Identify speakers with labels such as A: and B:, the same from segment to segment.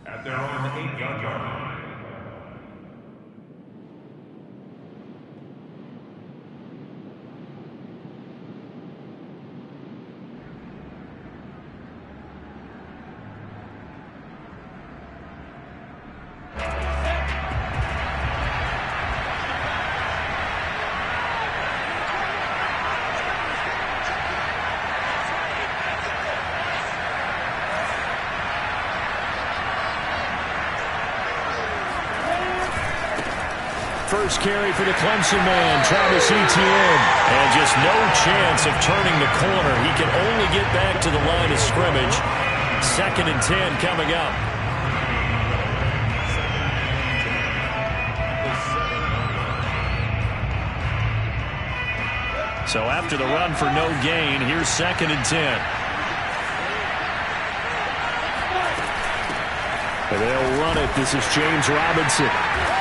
A: at their own 8-yard line.
B: First carry for the Clemson man, Travis Etienne. And just no chance of turning the corner. He can only get back to the line of scrimmage. 2nd and 10 coming up. So after the run for no gain, here's 2nd and 10. And they'll run it. This is James Robinson.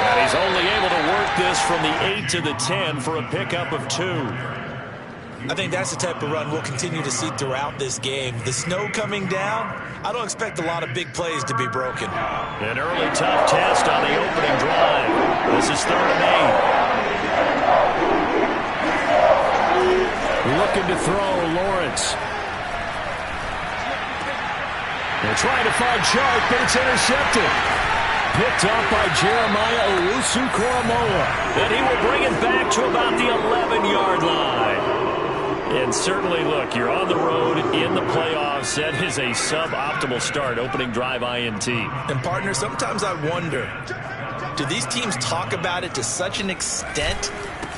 B: And he's only able to work this from the 8 to the 10 for a pickup of 2.
C: I think that's the type of run we'll continue to see throughout this game. The snow coming down, I don't expect a lot of big plays to be broken.
B: An early tough test on the opening drive. This is 3rd and 8. Looking to throw, Lawrence. They're trying to find Chark, but it's intercepted. Picked up by Jeremiah Owusu-Koramoah. Then he will bring it back to about the 11-yard line. And certainly, look, you're on the road in the playoffs. That is a suboptimal start, opening drive INT.
C: And, partner, sometimes I wonder, do these teams talk about it to such an extent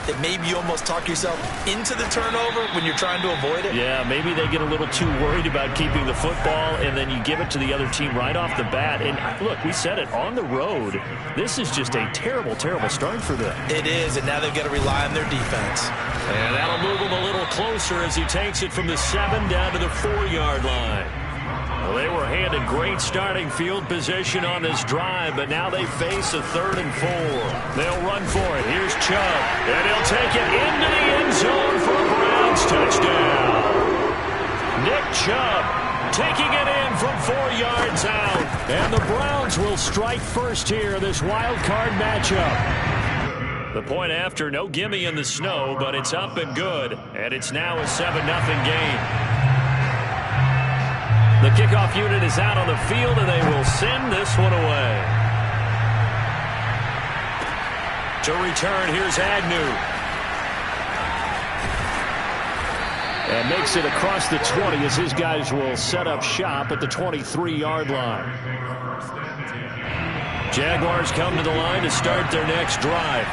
C: that maybe you almost talk yourself into the turnover when you're trying to avoid it?
B: Yeah, maybe they get a little too worried about keeping the football, and then you give it to the other team right off the bat. And look, we said it, on the road, this is just a terrible, terrible start for them.
C: It is, and now they've got to rely on their defense.
B: And that'll move him a little closer as he takes it from the 7 down to the 4-yard line. Well, they were handed great starting field position on this drive, but now they face a 3rd and 4. They'll run for it. Here's Chubb, and he'll take it into the end zone for a Browns touchdown. Nick Chubb taking it in from 4 yards out, and the Browns will strike first here, this wild card matchup. The point after, no gimme in the snow, but it's up and good, and it's now a 7-0 game. The kickoff unit is out on the field, and they will send this one away. To return, here's Agnew. And makes it across the 20 as his guys will set up shop at the 23-yard line. Jaguars come to the line to start their next drive.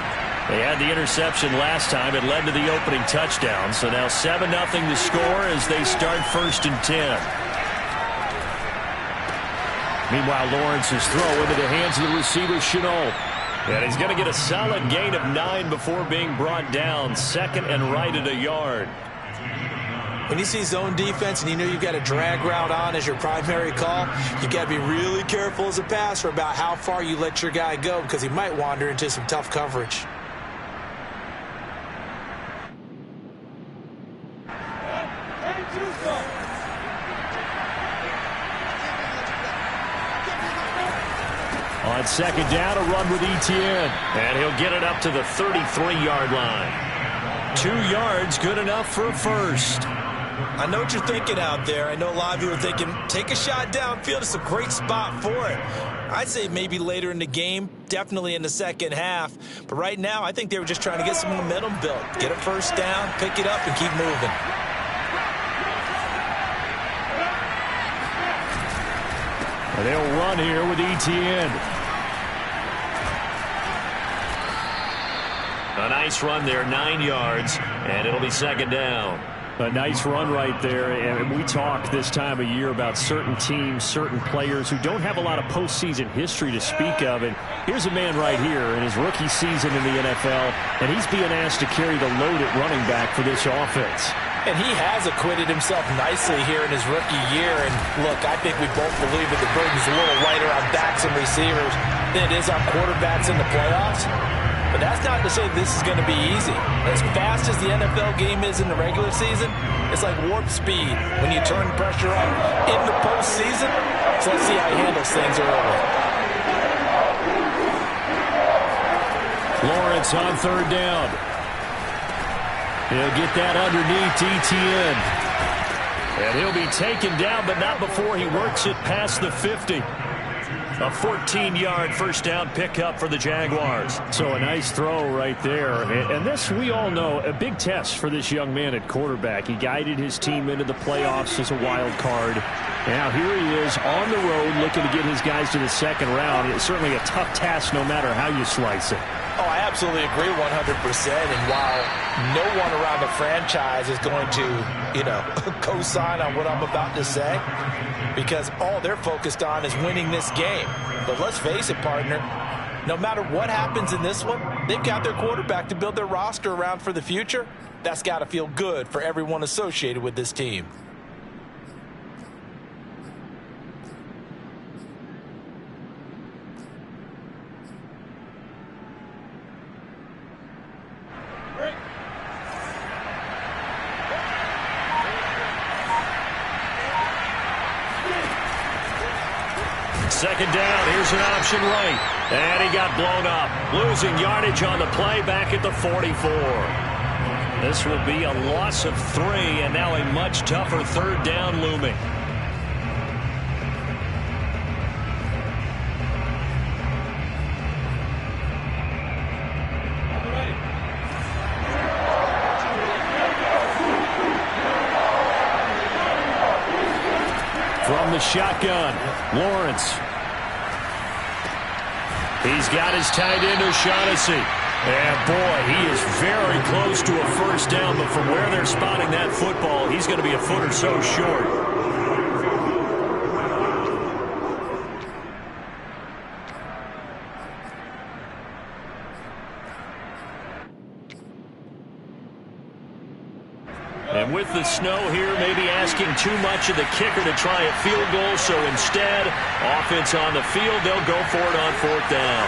B: They had the interception last time. It led to the opening touchdown. So now 7-0 to score as they start 1st and 10. Meanwhile, Lawrence's throw into the hands of the receiver, Shenault. And he's going to get a solid gain of 9 before being brought down. 2nd and right at a yard.
C: When you see zone defense and you know you've got a drag route on as your primary call, you've got to be really careful as a passer about how far you let your guy go because he might wander into some tough coverage.
B: On 2nd down, a run with Etienne. And he'll get it up to the 33-yard line. 2 yards, good enough for a first.
C: I know what you're thinking out there. I know a lot of you are thinking, take a shot downfield. It's a great spot for it. I'd say maybe later in the game, definitely in the second half. But right now, I think they were just trying to get some momentum built. Get a first down, pick it up, and keep moving.
B: And they'll run here with Etienne. A nice run there, 9 yards, and it'll be 2nd down. A nice run right there, and we talk this time of year about certain teams, certain players who don't have a lot of postseason history to speak of, and here's a man right here in his rookie season in the NFL, and he's being asked to carry the load at running back for this offense.
C: And he has acquitted himself nicely here in his rookie year, and look, I think we both believe that the burden's a little lighter on backs and receivers than it is on quarterbacks in the playoffs. But that's not to say this is going to be easy. As fast as the NFL game is in the regular season, it's like warp speed when you turn pressure on in the postseason. So let's see how he handles things early.
B: Lawrence on third down. He'll get that underneath Etienne. And he'll be taken down, but not before he works it past the 50. A 14-yard first down pickup for the Jaguars. So a nice throw right there. And this, we all know, a big test for this young man at quarterback. He guided his team into the playoffs as a wild card. Now here he is on the road looking to get his guys to the second round. It's certainly a tough task no matter how you slice it.
C: Oh, I absolutely agree 100%. And while no one around the franchise is going to, co-sign on what I'm about to say, because all they're focused on is winning this game. But let's face it, partner, no matter what happens in this one, they've got their quarterback to build their roster around for the future. That's got to feel good for everyone associated with this team.
B: Second down, here's an option right. And he got blown up. Losing yardage on the play back at the 44. This will be a loss of 3, and now a much tougher third down looming. From the shotgun, Lawrence. He's got his tight end, O'Shaughnessy. And, boy, he is very close to a first down, but from where they're spotting that football, he's going to be a foot or so short. And with the snow here, maybe asking too much of the kicker to try a field goal. So instead, offense on the field, they'll go for it on fourth down.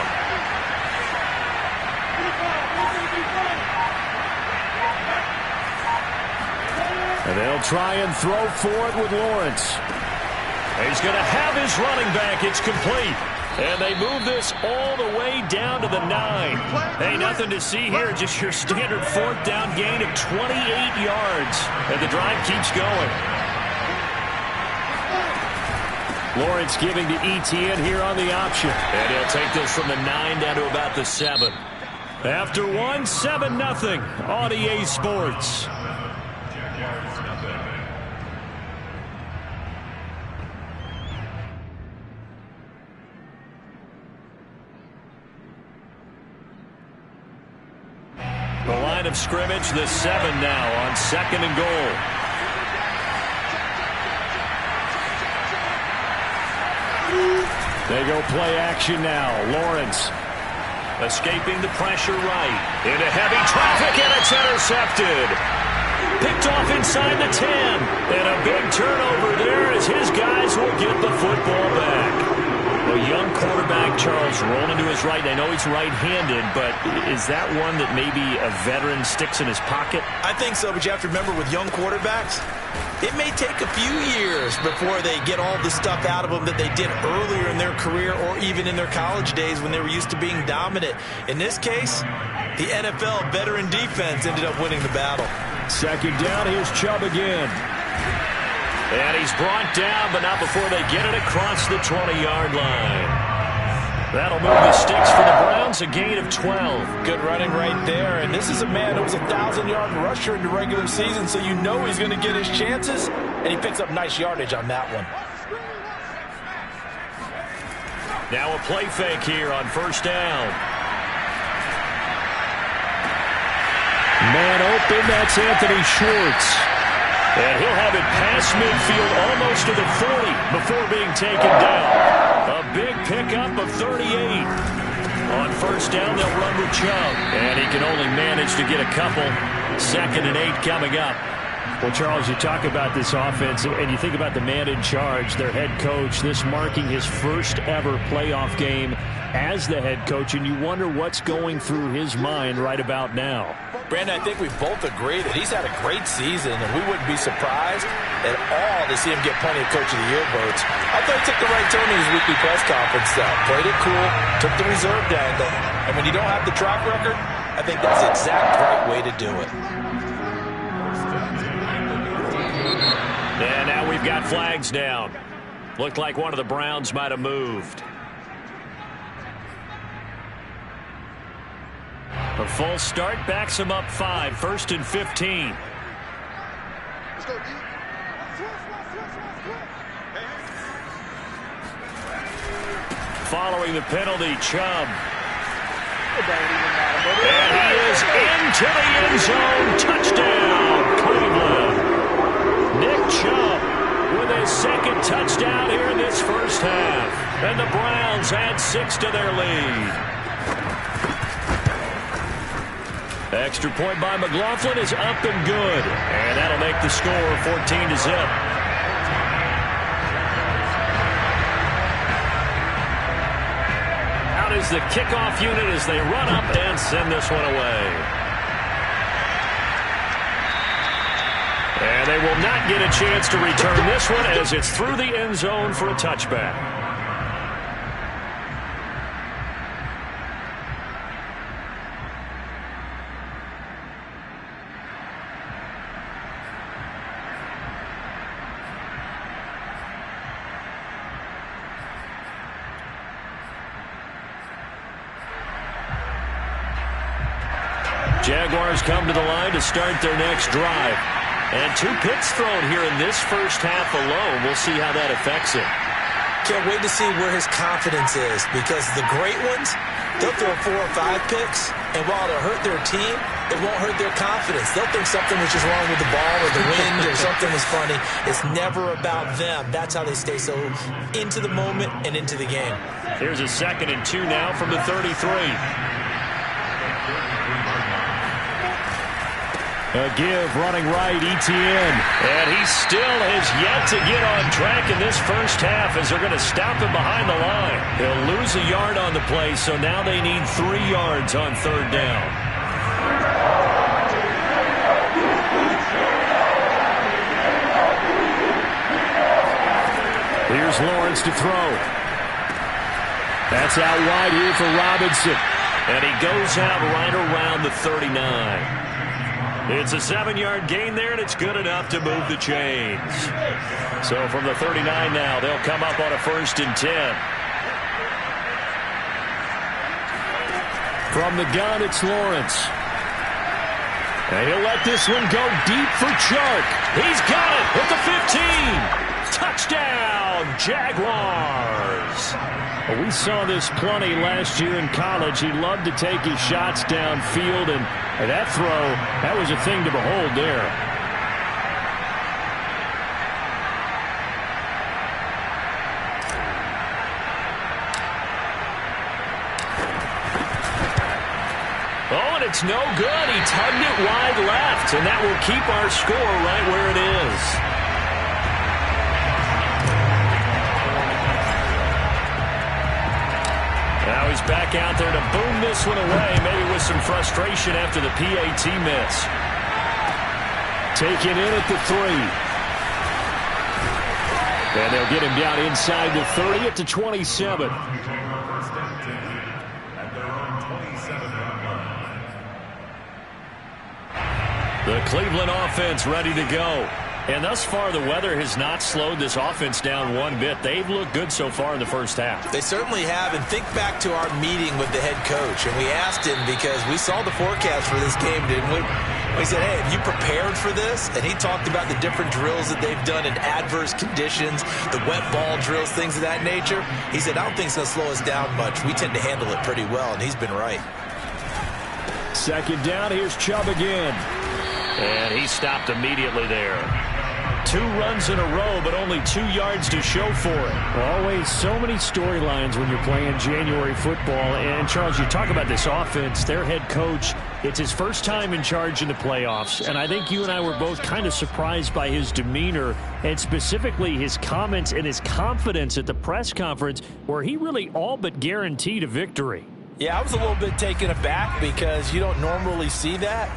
B: And they'll try and throw for it with Lawrence. He's going to have his running back. It's complete. And they move this all the way down to the 9. Hey, nothing to see here. Just your standard fourth down gain of 28 yards. And the drive keeps going. Lawrence giving to Etienne here on the option. And he'll take this from the 9 down to about the 7. After one, 7-0 on EA Sports. The line of scrimmage, the 7 now on second and goal. They go play action now. Lawrence escaping the pressure right. Into heavy traffic, and it's intercepted. Picked off inside the 10. And a big turnover there as his guys will get the football back. A young quarterback, Charles, rolling to his right. I know he's right-handed, but is that one that maybe a veteran sticks in his pocket?
C: I think so, but you have to remember with young quarterbacks, it may take a few years before they get all the stuff out of them that they did earlier in their career or even in their college days when they were used to being dominant. In this case, the NFL veteran defense ended up winning the battle.
B: Second down, here's Chubb again. And he's brought down, but not before they get it across the 20-yard line. That'll move the sticks for the Browns, a gain of 12.
C: Good running right there, and this is a man who was a 1,000-yard rusher in the regular season, so you know he's going to get his chances, and he picks up nice yardage on that one.
B: Now a play fake here on first down. Man open, that's Anthony Schwartz. And he'll have it past midfield almost to the 40 before being taken down. A big pickup of 38. On first down, they'll run with Chubb. And he can only manage to get a couple. 2nd and 8 coming up. Well, Charles, you talk about this offense, and you think about the man in charge, their head coach, this marking his first ever playoff game as the head coach, and you wonder what's going through his mind right about now.
C: Brandon, I think we both agree that he's had a great season, and we wouldn't be surprised at all to see him get plenty of Coach of the Year votes. I thought he took the right tone in his weekly press conference, though. Played it cool, took the reserved angle, and when you don't have the track record, I think that's the exact right way to do it.
B: And now we've got flags down. Looked like one of the Browns might have moved. A false start backs him up 5, 1st and 15. Following the penalty, Chubb. And he is into the end zone. Touchdown, Cleveland. Nick Chubb with his second touchdown here in this first half. And the Browns add 6 to their lead. Extra point by McLaughlin is up and good. And that'll make the score 14-0. Out is the kickoff unit as they run up and send this one away. And they will not get a chance to return this one as it's through the end zone for a touchback. Jaguars come to the line to start their next drive. And 2 picks thrown here in this first half alone. We'll see how that affects him.
C: Can't wait to see where his confidence is, because the great ones, they'll throw 4 or 5 picks, and while it'll hurt their team, it won't hurt their confidence. They'll think something was just wrong with the ball or the wind or something was funny. It's never about them. That's how they stay so into the moment and into the game.
B: Here's a 2nd and 2 now from the 33. A give running right, Etienne. And he still has yet to get on track in this first half as they're going to stop him behind the line. He'll lose a yard on the play, so now they need 3 yards on 3rd down. Here's Lawrence to throw. That's out wide here for Robinson. And he goes out right around the 39. It's a 7-yard gain there, and it's good enough to move the chains. So from the 39 now, they'll come up on a 1st and 10. From the gun, it's Lawrence. And he'll let this one go deep for Chark. He's got it at the 15. Touchdown, Jaguars. Well, we saw this plenty last year in college. He loved to take his shots downfield, and that throw, that was a thing to behold there. Oh, and it's no good. He tugged it wide left, and that will keep our score right where it is. Now he's back out there to boom this one away, maybe with some frustration after the PAT miss. Taken in at the 3. And they'll get him down inside the 30 at the 27. The Cleveland offense ready to go. And thus far, the weather has not slowed this offense down one bit. They've looked good so far in the first half.
C: They certainly have. And think back to our meeting with the head coach. And we asked him, because we saw the forecast for this game, didn't we? We said, hey, have you prepared for this? And he talked about the different drills that they've done in adverse conditions, the wet ball drills, things of that nature. He said, I don't think it's going to slow us down much. We tend to handle it pretty well, and he's been right.
B: 2nd down, here's Chubb again. And he stopped immediately there. 2 runs in a row, but only 2 yards to show for it.
D: Well, always so many storylines when you're playing January football. And, Charles, you talk about this offense, their head coach, it's his first time in charge in the playoffs. And I think you and I were both kind of surprised by his demeanor and specifically his comments and his confidence at the press conference where he really all but guaranteed a victory.
C: Yeah, I was a little bit taken aback because you don't normally see that.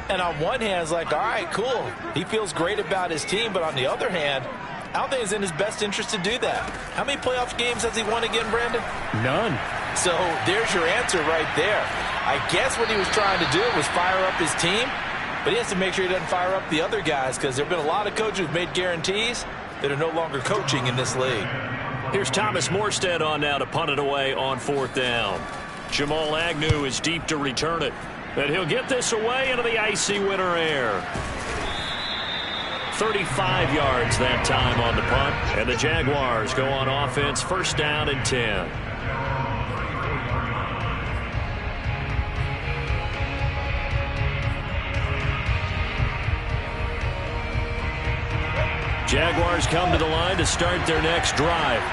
C: And on one hand, it's like, all right, cool. He feels great about his team. But on the other hand, I don't think it's in his best interest to do that. How many playoff games has he won again, Brandon?
D: None.
C: So there's your answer right there. I guess what he was trying to do was fire up his team, but he has to make sure he doesn't fire up the other guys because there have been a lot of coaches who've made guarantees that are no longer coaching in this league.
B: Here's Thomas Morstead on now to punt it away on 4th down. Jamal Agnew is deep to return it, and he'll get this away into the icy winter air. 35 yards that time on the punt, and the Jaguars go on offense, 1st down and 10. Jaguars come to the line to start their next drive.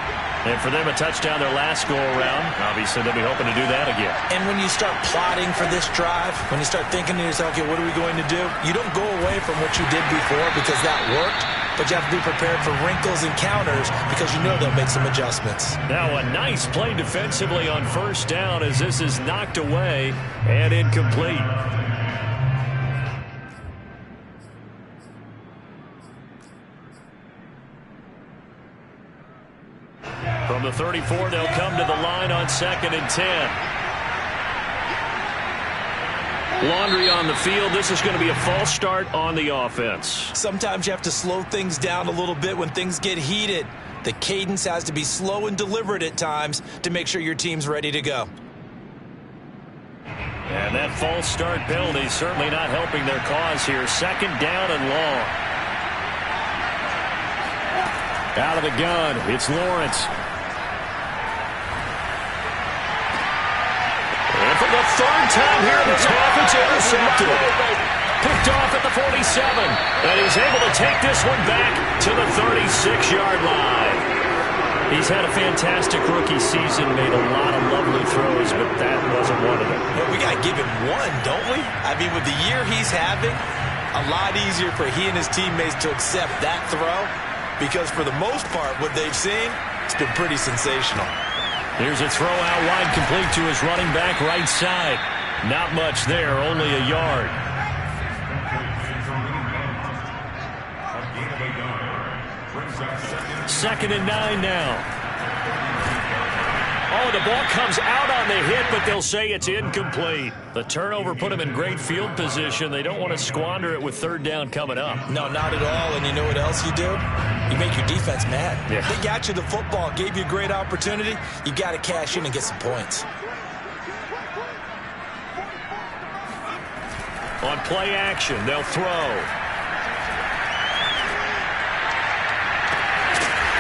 B: And for them, a touchdown their last go-around. Obviously, they'll be hoping to do that again.
C: And when you start plotting for this drive, when you start thinking to yourself, okay, what are we going to do? You don't go away from what you did before because that worked, but you have to be prepared for wrinkles and counters because you know they'll make some adjustments.
B: Now a nice play defensively on 1st down as this is knocked away and incomplete. From the 34, they'll come to the line on 2nd and 10. Laundry on the field. This is going to be a false start on the offense.
C: Sometimes you have to slow things down a little bit when things get heated. The cadence has to be slow and deliberate at times to make sure your team's ready to go.
B: And that false start penalty certainly not helping their cause here. 2nd down and long. Out of the gun, it's Lawrence. And for the 3rd time here in this half, it's intercepted. Picked off at the 47. And he's able to take this one back to the 36-yard line. He's had a fantastic rookie season, made a lot of lovely throws, but that wasn't one of them.
C: Well, we got to give him one, don't we? I mean, with the year he's having, a lot easier for he and his teammates to accept that throw because for the most part, what they've seen, it's been pretty sensational.
B: Here's a throw out wide, complete to his running back right side. Not much there, only a yard. Second and 9 now. Oh, the ball comes out on the hit, but they'll say it's incomplete. The turnover put them in great field position. They don't want to squander it with 3rd down coming up.
C: No, not at all. And you know what else you do? You make your defense mad.
B: Yeah.
C: They got you the football, gave you a great opportunity. You got to cash in and get some points.
B: On play action, they'll throw.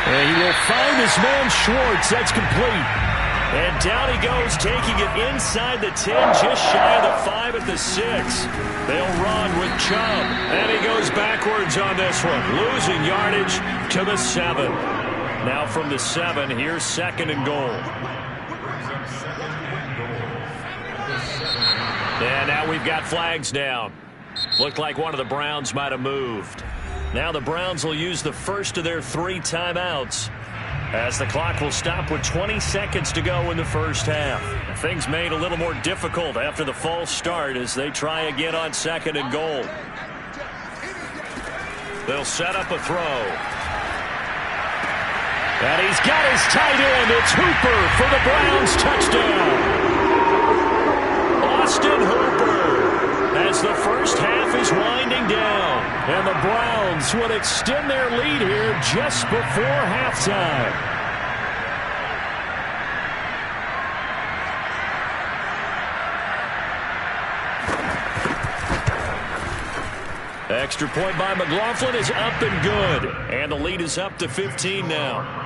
B: And he will find his man Schwartz. That's complete. And down he goes, taking it inside the 10, just shy of the 5 at the 6. They'll run with Chubb. And he goes backwards on this one, losing yardage to the 7. Now from the 7, here's 2nd and goal. And now we've got flags down. Looked like one of the Browns might have moved. Now the Browns will use the first of their 3 timeouts as the clock will stop with 20 seconds to go in the first half. Things made a little more difficult after the false start as they try again on 2nd and goal. They'll set up a throw. And he's got his tight end. It's Hooper for the Browns touchdown. Austin Hooper as the first half is winding down. And the Browns would extend their lead here just before halftime. Extra point by McLaughlin is up and good. And the lead is up to 15 now.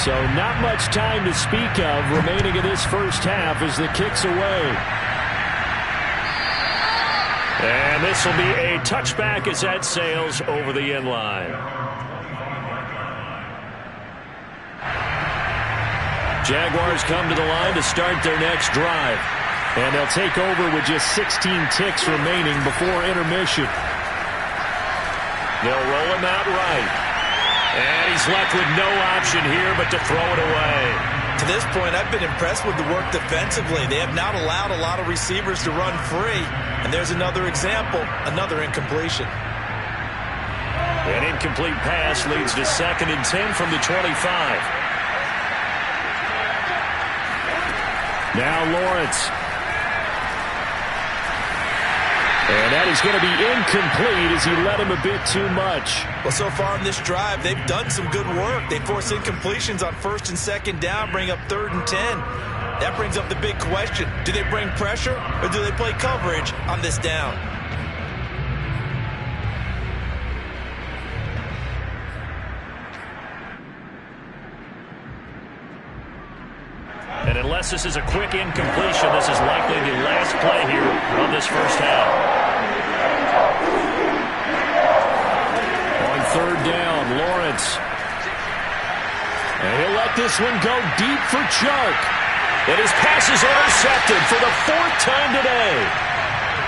B: So not much time to speak of remaining in this first half as the kick's away. And this will be a touchback as that sails over the end line. Jaguars come to the line to start their next drive. And they'll take over with just 16 ticks remaining before intermission. They'll roll him out right. And he's left with no option here but to throw it away.
C: To this point, I've been impressed with the work defensively. They have not allowed a lot of receivers to run free. And there's another example, another incompletion.
B: An incomplete pass leads to 2nd and 10 from the 25. Now Lawrence. And that is going to be incomplete as he led him a bit too much.
C: Well, so far in this drive, they've done some good work. They force incompletions on 1st and 2nd down, bring up 3rd and 10. That brings up the big question. Do they bring pressure or do they play coverage on this down?
B: And unless this is a quick incompletion, this is likely the last play here of this first half. On 3rd down, Lawrence. And he'll let this one go deep for Chark. And his pass is intercepted for the 4th time today.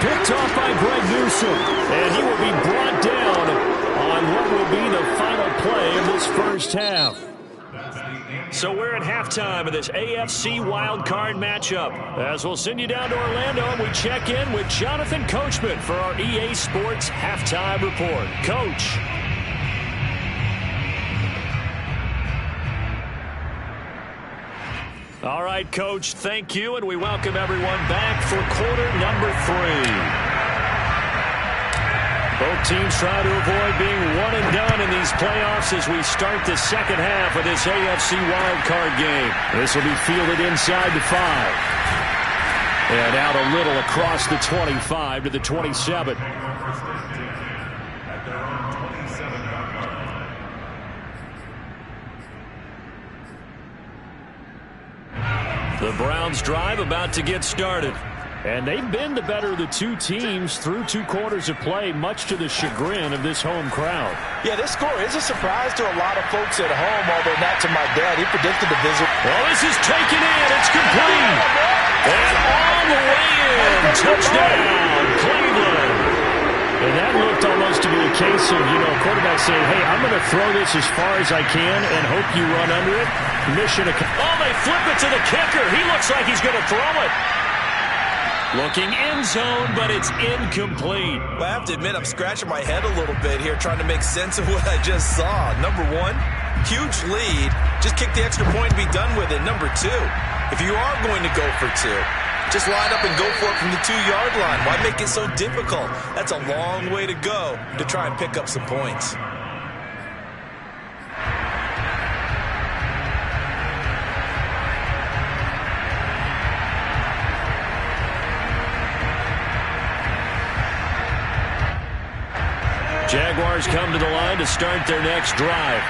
B: Picked off by Greg Newsome. And he will be brought down on what will be the final play of this first half. So we're at halftime of this AFC wildcard matchup. As we'll send you down to Orlando, and we check in with Jonathan Coachman for our EA Sports Halftime Report. Coach. All right, Coach, thank you, and we welcome everyone back for quarter number 3. Both teams try to avoid being one and done in these playoffs as we start the second half of this AFC wildcard game. This will be fielded inside the 5. And out a little across the 25 to the 27. The Browns drive about to get started. And they've been the better of the two teams through 2 quarters of play, much to the chagrin of this home crowd.
C: Yeah, this score is a surprise to a lot of folks at home, although not to my dad. He predicted the visit.
B: Well, this is taken in. It's complete. And all the way in. Touchdown, Cleveland.
D: And that looked almost to be a case of, quarterback saying, hey, I'm going to throw this as far as I can and hope you run under it. Mission accomplished.
B: Oh, they flip it to the kicker. He looks like he's going to throw it. Looking end zone, but it's incomplete.
C: Well, I have to admit, I'm scratching my head a little bit here trying to make sense of what I just saw. Number 1, huge lead. Just kick the extra point and be done with it. Number 2, if you are going to go for 2, just line up and go for it from the 2-yard line. Why make it so difficult? That's a long way to go to try and pick up some points.
B: Jaguars come to the line to start their next drive.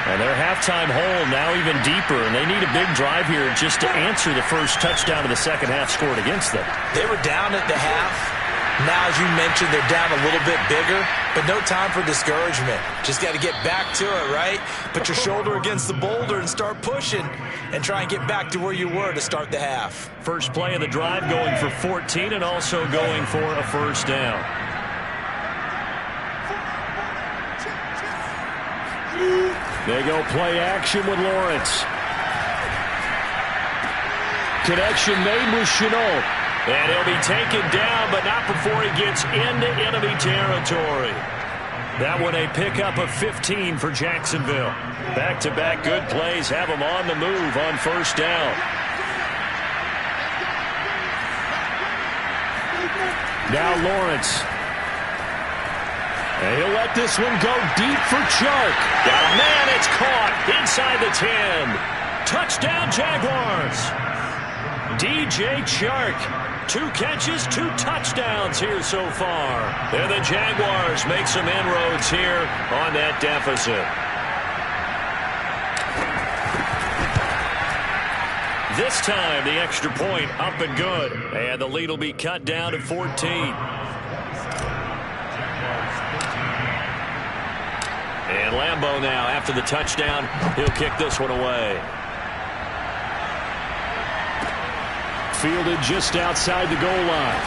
B: And their halftime hole now even deeper, and they need a big drive here just to answer the first touchdown of the second half scored against them.
C: They were down at the half. Now, as you mentioned, they're down a little bit bigger, but no time for discouragement. Just got to get back to it, right? Put your shoulder against the boulder and start pushing and try and get back to where you were to start the half.
B: First play of the drive going for 14 and also going for a first down.
D: They go play action with Lawrence. Connection made with Chenault.
B: And he'll be taken down, but not before he gets into enemy territory. That one a pickup of 15 for Jacksonville. Back-to-back good plays have him on the move on first down.
D: Now Lawrence. And he'll let this one go deep for Chark.
B: Oh, man, it's caught inside the 10. Touchdown, Jaguars. DJ Chark. 2 catches, 2 touchdowns here so far. And the Jaguars make some inroads here on that deficit. This time, the extra point up and good. And the lead will be cut down to 14. And Lambeau now, after the touchdown, he'll kick this one away.
D: Fielded just outside the goal line.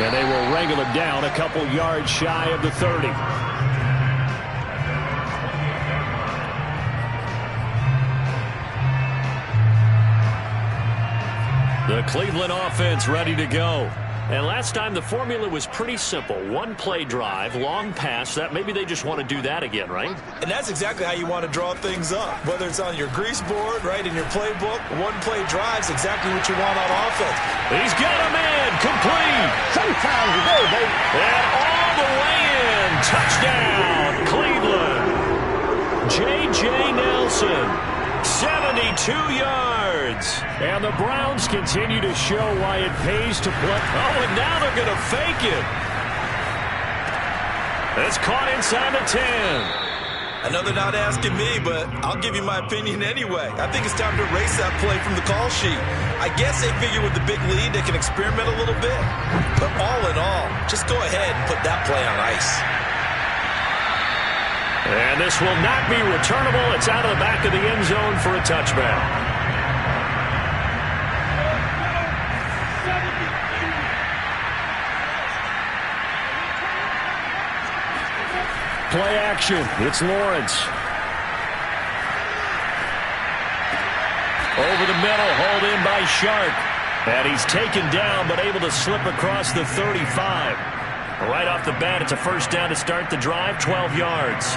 D: And they will wrangle him down a couple yards shy of the 30.
B: The Cleveland offense ready to go. And last time the formula was pretty simple. One play drive, long pass. That maybe they just want to do that again, right?
C: And that's exactly how you want to draw things up. Whether it's on your grease board, right, in your playbook, one play drive's exactly what you want on offense.
B: He's got a man, complete.
E: Sometimes you go, baby.
B: And all the way in. Touchdown, Cleveland. J.J. Nelson, 72 yards. And the Browns continue to show why it pays to play. Oh, and now they're going to fake it. It's caught inside the 10.
C: I know they're not asking me, but I'll give you my opinion anyway. I think it's time to erase that play from the call sheet. I guess they figure with the big lead they can experiment a little bit. But all in all, just go ahead and put that play on ice.
B: And this will not be returnable. It's out of the back of the end zone for a touchback.
D: Play action. It's Lawrence. Over the middle, hauled in by Sharp. And he's taken down, but able to slip across the 35. Right off the bat, it's a first down to start the drive, 12 yards.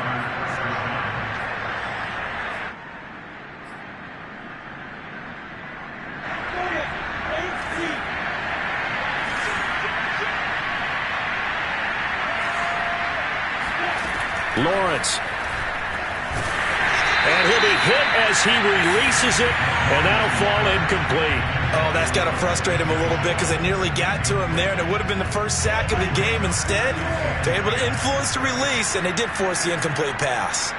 D: Lawrence. And he'll be hit as he releases it, and that'll fall incomplete.
C: Oh, that's got to frustrate him a little bit because they nearly got to him there, and it would have been the first sack of the game. Instead, they're able to influence the release, and they did force the incomplete pass.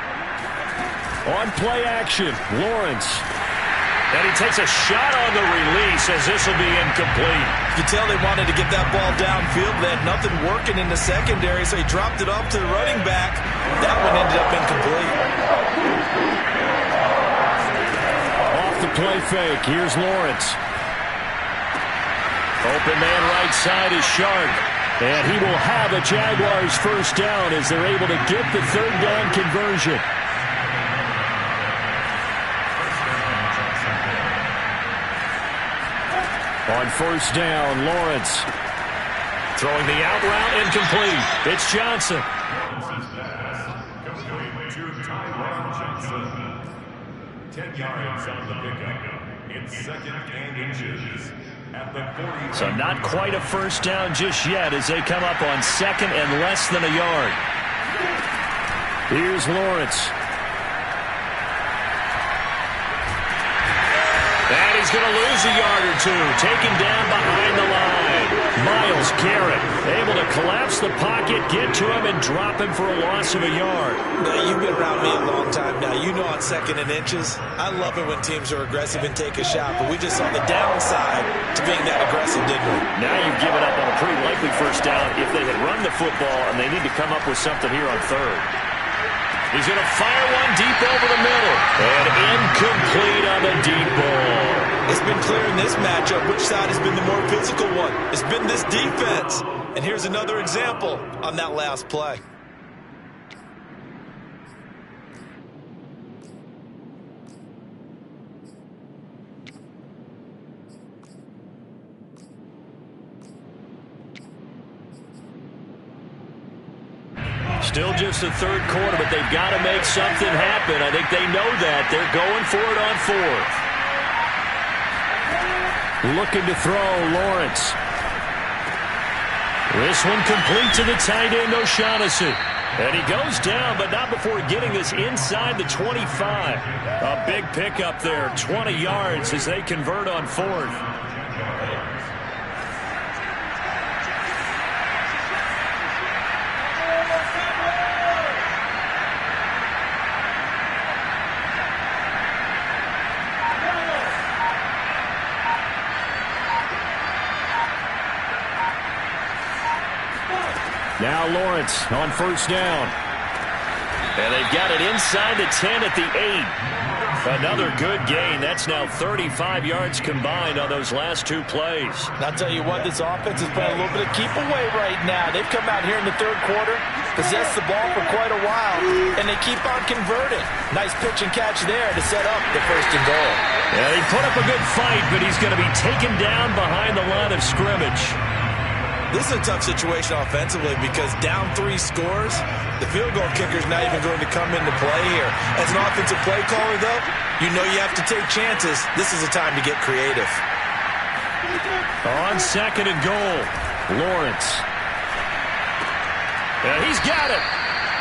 D: On play action, Lawrence.
B: And he takes a shot on the release as this will be incomplete.
C: You can tell they wanted to get that ball downfield. They had nothing working in the secondary, so he dropped it off to the running back. That one ended up incomplete.
D: Off the play fake, here's Lawrence. Open man right side is Sharp. And he will have a Jaguars first down as they're able to get the third down conversion. On first down, Lawrence.
B: Throwing the out route, incomplete. It's Johnson.
A: Going to Tyron Johnson. 10 yards on the pickup. It's second and inches at the 40.
D: So not quite a first down just yet as they come up on second and less than a yard. Here's Lawrence.
B: And he's going to lose a yard or two. Taken down behind the line. Myles Garrett able to collapse the pocket, get to him, and drop him for a loss of a yard.
C: Now, you've been around me a long time now. You know on second and inches, I love it when teams are aggressive and take a shot, but we just saw the downside to being that aggressive, didn't we?
B: Now you've given up on a pretty likely first down if they had run the football, and they need to come up with something here on third. He's going to fire one deep over the middle. And incomplete on the deep ball.
C: It's been clear in this matchup which side has been the more physical one. It's been this defense. And here's another example on that last play.
B: Still just the third quarter, but they've got to make something happen. I think they know that. They're going for it on fourth.
D: Looking to throw, Lawrence.
B: This one complete to the tight end, O'Shaughnessy. And he goes down, but not before getting this inside the 25. A big pickup there, 20 yards as they convert on fourth.
D: Now Lawrence on first down.
B: And they've got it inside the 10 at the 8. Another good gain. That's now 35 yards combined on those last two plays.
C: And I'll tell you what, this offense is playing a little bit of keep away right now. They've come out here in the third quarter, possessed the ball for quite a while, and they keep on converting. Nice pitch and catch there to set up the first and goal.
B: Yeah, he put up a good fight, but he's going to be taken down behind the line of scrimmage.
C: This is a tough situation offensively because down 3 scores, the field goal kicker's not even going to come into play here. As an offensive play caller, though, you know you have to take chances. This is a time to get creative.
D: On 2nd and goal, Lawrence. He's got it.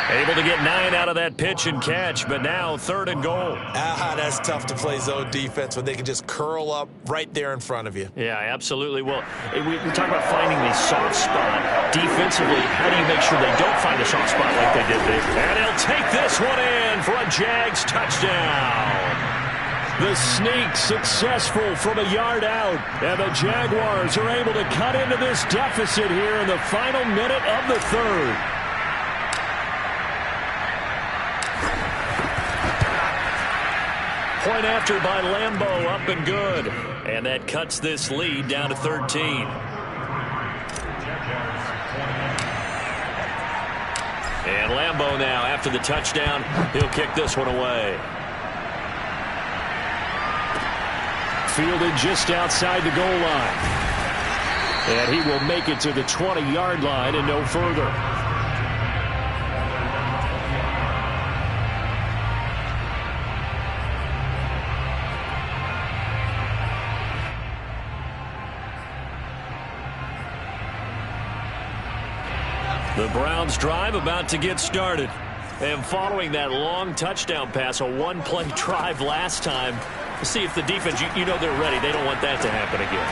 D: Able to get 9 out of that pitch and catch, but now 3rd and goal.
C: That's tough to play zone defense when they can just curl up right there in front of you.
D: Yeah, absolutely. Well, we talk about finding the soft spot. Defensively, how do you make sure they don't find a soft spot like they did there? And he'll take this one in for a Jags touchdown. The sneak successful from a yard out, and the Jaguars are able to cut into this deficit here in the final minute of the 3rd. Point after by Lambeau, up and good. And that cuts this lead down to 13. And Lambeau now, after the touchdown, he'll kick this one away. Fielded just outside the goal line. And he will make it to the 20-yard line and no further. The Browns drive about to get started. And following that long touchdown pass, a one-play drive last time, see if the defense, you know they're ready. They don't want that to happen again.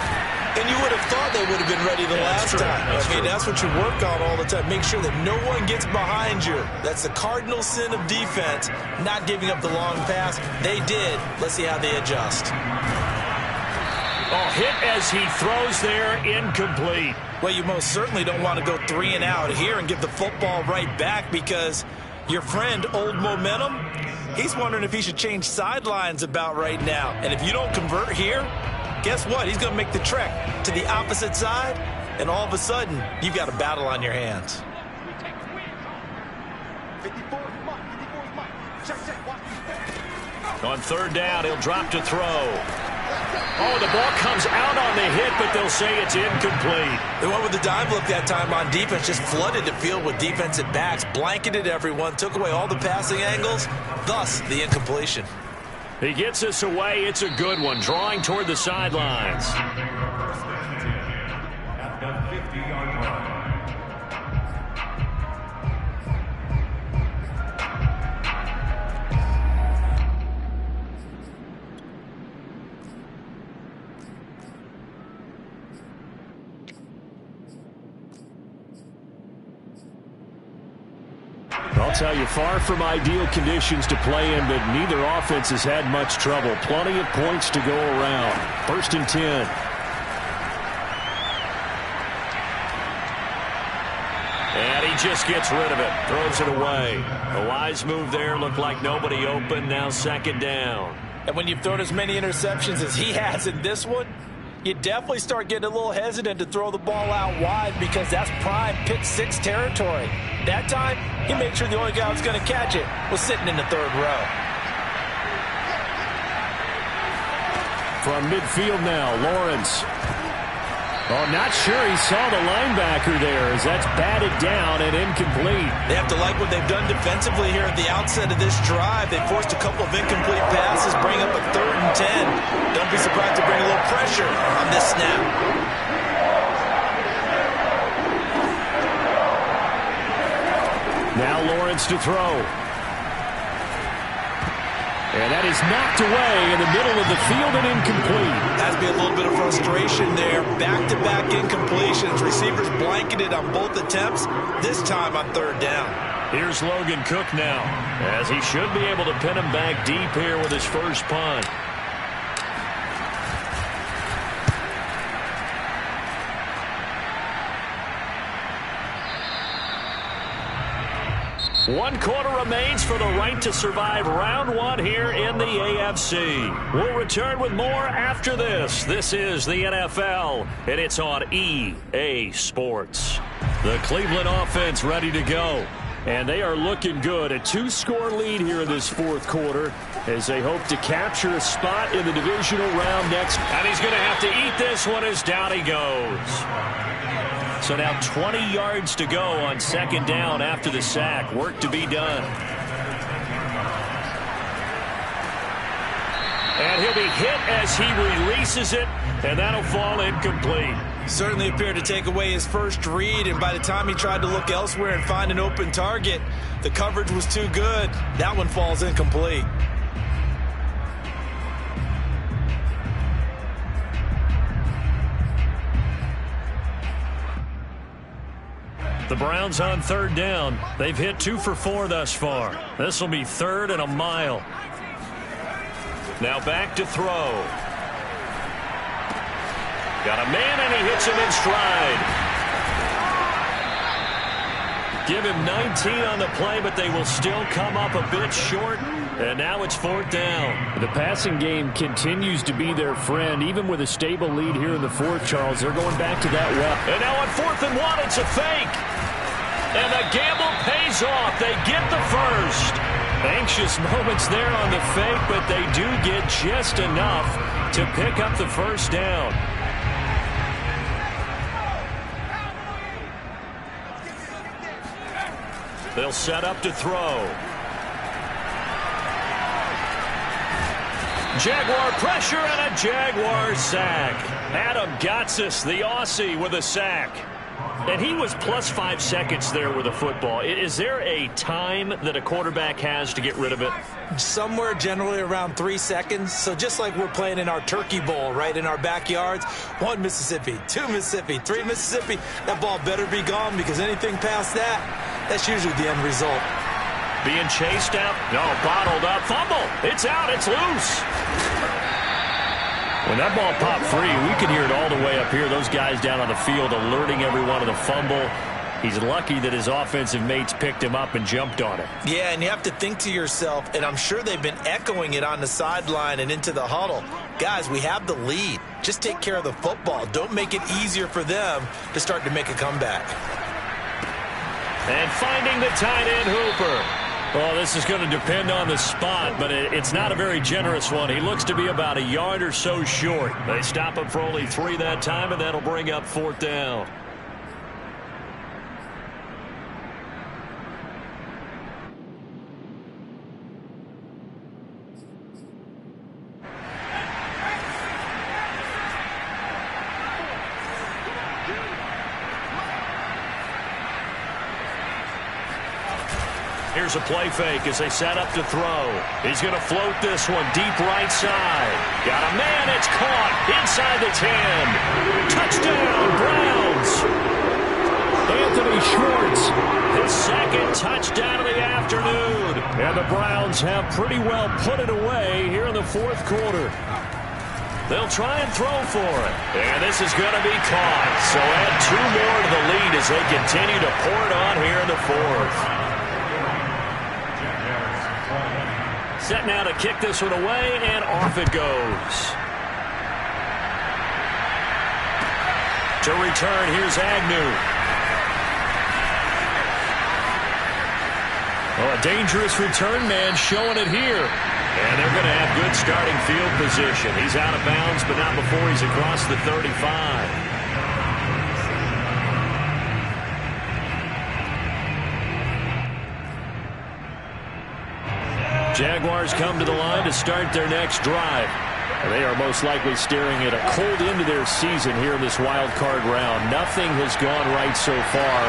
C: And you would have thought they would have been ready the last time. That's what you work on all the time. Make sure that no one gets behind you. That's the cardinal sin of defense, not giving up the long pass. They did. Let's see how they adjust.
D: Oh, hit as he throws there, incomplete.
C: Well, you most certainly don't want to go 3 and out here and give the football right back because your friend, Old Momentum, he's wondering if he should change sidelines about right now. And if you don't convert here, guess what? He's going to make the trek to the opposite side, and all of a sudden, you've got a battle on your hands.
D: On 3rd down, he'll drop to throw. Oh, the ball comes out on the hit, but they'll say it's incomplete.
C: They went with the dive look that time on defense, just flooded the field with defensive backs, blanketed everyone, took away all the passing angles, thus the incompletion.
D: He gets this away. It's a good one, drawing toward the sidelines.
A: At the 50-yard line.
D: I'll tell you, far from ideal conditions to play in, but neither offense has had much trouble. Plenty of points to go around. 1st and 10. And he just gets rid of it. Throws it away. A wise move there. Looked like nobody open. Now 2nd down.
C: And when you've thrown as many interceptions as he has in this one, you definitely start getting a little hesitant to throw the ball out wide because that's prime pick 6 territory. That time, he made sure the only guy who was going to catch it was sitting in the 3rd row.
D: From midfield now, Lawrence. Oh, not sure he saw the linebacker there as that's batted down and incomplete.
C: They have to like what they've done defensively here at the outset of this drive. They forced a couple of incomplete passes, bring up a 3rd and 10. Don't be surprised to bring a little pressure on this snap.
D: Now Lawrence to throw. And that is knocked away in the middle of the field and incomplete.
C: Has to be a little bit of frustration there. Back-to-back incompletions. Receivers blanketed on both attempts, this time on 3rd down.
D: Here's Logan Cook now, as he should be able to pin him back deep here with his first punt. One quarter remains for the right to survive round 1 here in the AFC. We'll return with more after this. This is the NFL, and it's on EA Sports. The Cleveland offense ready to go. And they are looking good. A 2-score lead here in this fourth quarter as they hope to capture a spot in the divisional round next.
B: And he's going to have to eat this one as down he goes. So now 20 yards to go on second down after the sack. Work to be done. And he'll be hit as he releases it, and that'll fall incomplete.
C: Certainly appeared to take away his first read, and by the time he tried to look elsewhere and find an open target, the coverage was too good. That one falls incomplete.
B: The Browns on third down. They've hit 2 for 4 thus far. This will be 3rd and a mile. Now back to throw. Got a man, and he hits him in stride. Give him 19 on the play, but they will still come up a bit short. And now it's 4th down.
D: The passing game continues to be their friend. Even with a stable lead here in the fourth, Charles, they're going back to that well.
B: And now on 4th and 1, it's a fake. And the gamble pays off. They get the first. Anxious moments there on the fake, but they do get just enough to pick up the first down. They'll set up to throw. Jaguar pressure and a Jaguar sack. Adam Gotsis, the Aussie, with a sack. And he was plus 5 seconds there with a football. Is there a time that a quarterback has to get rid of it?
C: Somewhere generally around 3 seconds. So just like we're playing in our turkey bowl, right, in our backyards, 1 Mississippi, 2 Mississippi, 3 Mississippi, that ball better be gone, because anything past that, that's usually the end result.
B: Being chased out. No, bottled up. Fumble. It's out. It's loose. When that ball popped free, we could hear it all the way up here. Those guys down on the field alerting everyone of the fumble. He's lucky that his offensive mates picked him up and jumped on it.
C: Yeah, and you have to think to yourself, and I'm sure they've been echoing it on the sideline and into the huddle. Guys, we have the lead. Just take care of the football. Don't make it easier for them to start to make a comeback.
B: And finding the tight end, Hooper. Well, this is going to depend on the spot, but it's not a very generous one. He looks to be about a yard or so short. They stop him for only 3 that time, and that'll bring up 4th down. Here's a play fake as they set up to throw. He's going to float this one deep right side. Got a man. It's caught inside the 10. Touchdown, Browns.
D: Anthony Schwartz,
B: his 2nd touchdown of the afternoon.
D: And the Browns have pretty well put it away here in the fourth quarter.
B: They'll try and throw for it. And this is going to be caught. So add 2 more to the lead as they continue to pour it on here in the 4th. Set now to kick this one away, and off it goes. To return, here's Agnew. Oh, a dangerous return man showing it here. And they're going to have good starting field position. He's out of bounds, but not before he's across the 35. Jaguars come to the line to start their next drive. They are most likely staring at a cold end to their season here in this wild card round. Nothing has gone right so far,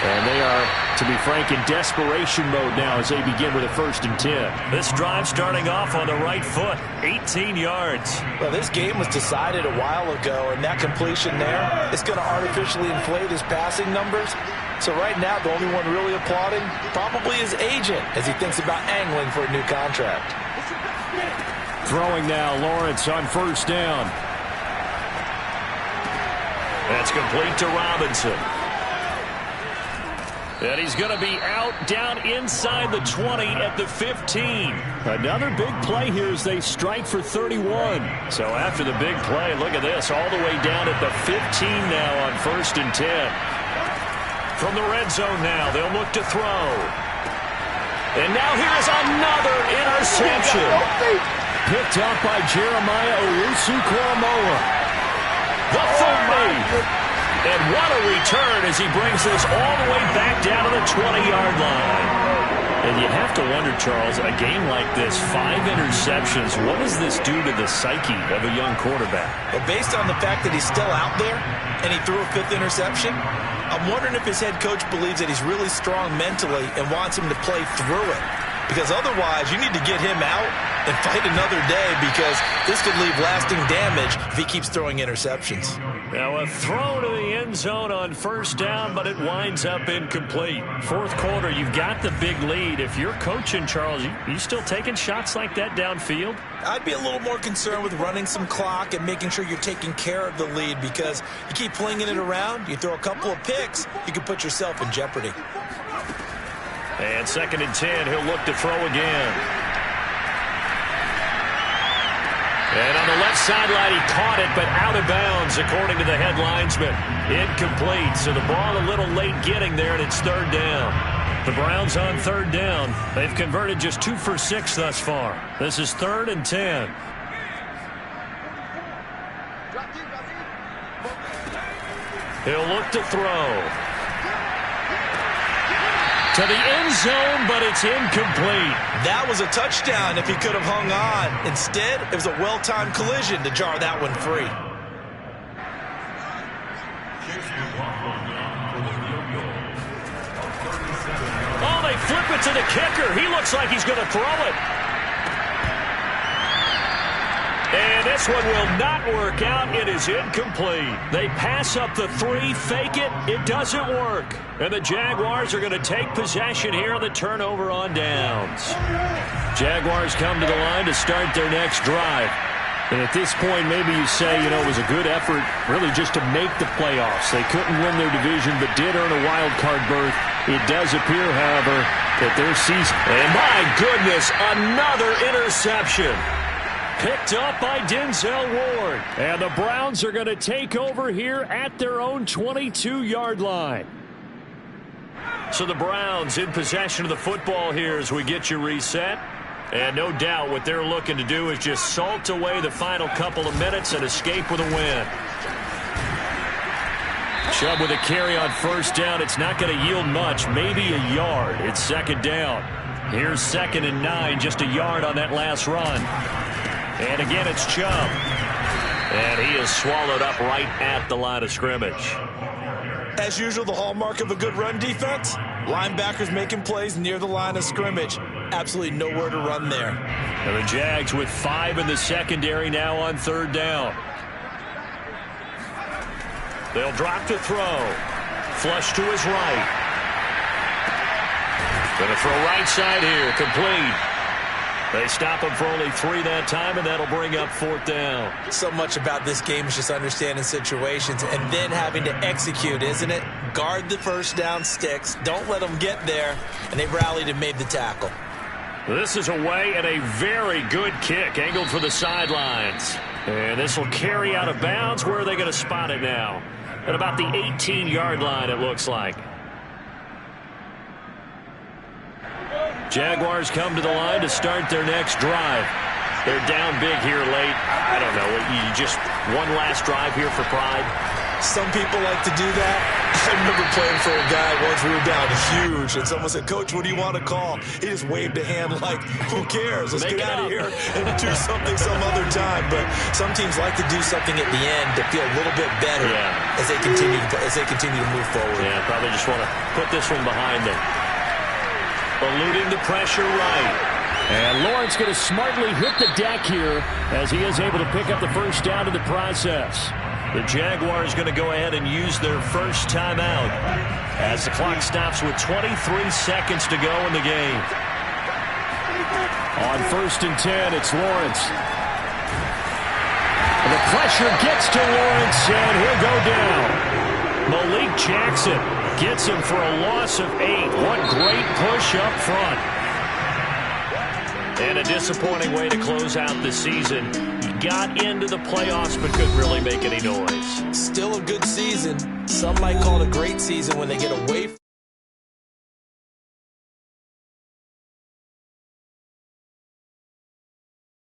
B: and they are, to be frank, in desperation mode now as they begin with a 1st and 10. This drive starting off on the right foot, 18 yards.
C: Well, this game was decided a while ago, and that completion there is going to artificially inflate his passing numbers. So right now, the only one really applauding probably his agent as he thinks about angling for a new contract.
D: Throwing now, Lawrence on 1st down.
B: That's complete to Robinson. And he's going to be out down inside the 20 at the 15.
D: Another big play here as they strike for 31.
B: So after the big play, look at this, all the way down at the 15 now on 1st and 10. From the red zone now, they'll look to throw. And now here's another interception.
D: Picked up by Jeremiah Owusu-Koramoah.
B: The 30. And what a return as he brings this all the way back down to the 20-yard line.
D: And you have to wonder, Charles, a game like this, 5 interceptions, what does this do to the psyche of a young quarterback?
C: But based on the fact that he's still out there and he threw a 5th interception, I'm wondering if his head coach believes that he's really strong mentally and wants him to play through it. Because otherwise, you need to get him out and fight another day, because this could leave lasting damage if he keeps throwing interceptions.
B: Now a throw to the end zone on first down, but it winds up incomplete.
D: Fourth quarter, you've got the big lead. If you're coaching, Charles, you still taking shots like that downfield?
C: I'd be a little more concerned with running some clock and making sure you're taking care of the lead, because you keep flinging it around, you throw a couple of picks, you can put yourself in jeopardy.
B: And 2nd and 10, he'll look to throw again. And on the left sideline, he caught it, but out of bounds, according to the head linesman. Incomplete, so the ball a little late getting there, and it's 3rd down. The Browns on 3rd down. They've converted just 2 for 6 thus far. This is 3rd and 10. He'll look to throw. To the end zone, but it's incomplete.
C: That was a touchdown if he could have hung on. Instead, it was a well-timed collision to jar that one free.
B: Oh, they flip it to the kicker. He looks like he's going to throw it. And this one will not work out. It is incomplete. They pass up the 3, fake it. It doesn't work. And the Jaguars are going to take possession here on the turnover on downs. Jaguars come to the line to start their next drive.
D: And at this point, maybe you say, it was a good effort really just to make the playoffs. They couldn't win their division, but did earn a wild card berth. It does appear, however, that their season...
B: And my goodness, another interception. Picked up by Denzel Ward.
D: And the Browns are going to take over here at their own 22-yard line.
B: So the Browns in possession of the football here as we get you reset. And no doubt what they're looking to do is just salt away the final couple of minutes and escape with a win. Chubb with a carry on first down. It's not going to yield much, maybe a yard. It's 2nd down. Here's 2nd and 9, just a yard on that last run. And again, it's Chubb. And he is swallowed up right at the line of scrimmage.
C: As usual, the hallmark of a good run defense, linebackers making plays near the line of scrimmage. Absolutely nowhere to run there.
B: And the Jags with 5 in the secondary now on 3rd down. They'll drop to throw. Flush to his right. Going to throw right side here. Complete. They stop him for only 3 that time, and that'll bring up 4th down.
C: So much about this game is just understanding situations and then having to execute, isn't it? Guard the first down sticks. Don't let them get there. And they rallied and made the tackle.
B: This is away and a very good kick angled for the sidelines. And this will carry out of bounds. Where are they going to spot it now? At about the 18-yard line, it looks like. Jaguars come to the line to start their next drive. They're down big here late. I don't know. You just one last drive here for pride.
C: Some people like to do that. I remember playing for a guy once. We were down huge, and someone said, "Coach, what do you want to call?" He just waved a hand like, "Who cares? Let's get out of here and do something some other time." But some teams like to do something at the end to feel a little bit better as they continue to move forward.
B: Yeah, probably just want to put this one behind them. Eluding the pressure right.
D: And Lawrence going to smartly hit the deck here as he is able to pick up the first down in the process.
B: The Jaguars going to go ahead and use their first timeout as the clock stops with 23 seconds to go in the game.
D: On 1st and 10, it's Lawrence. And the pressure gets to Lawrence, and he'll go down.
B: Malik Jackson gets him for a loss of 8. What great push up front. And a disappointing way to close out the season. got into the playoffs but couldn't really make any noise.
C: Still a good season. Some might call it a great season when they get away from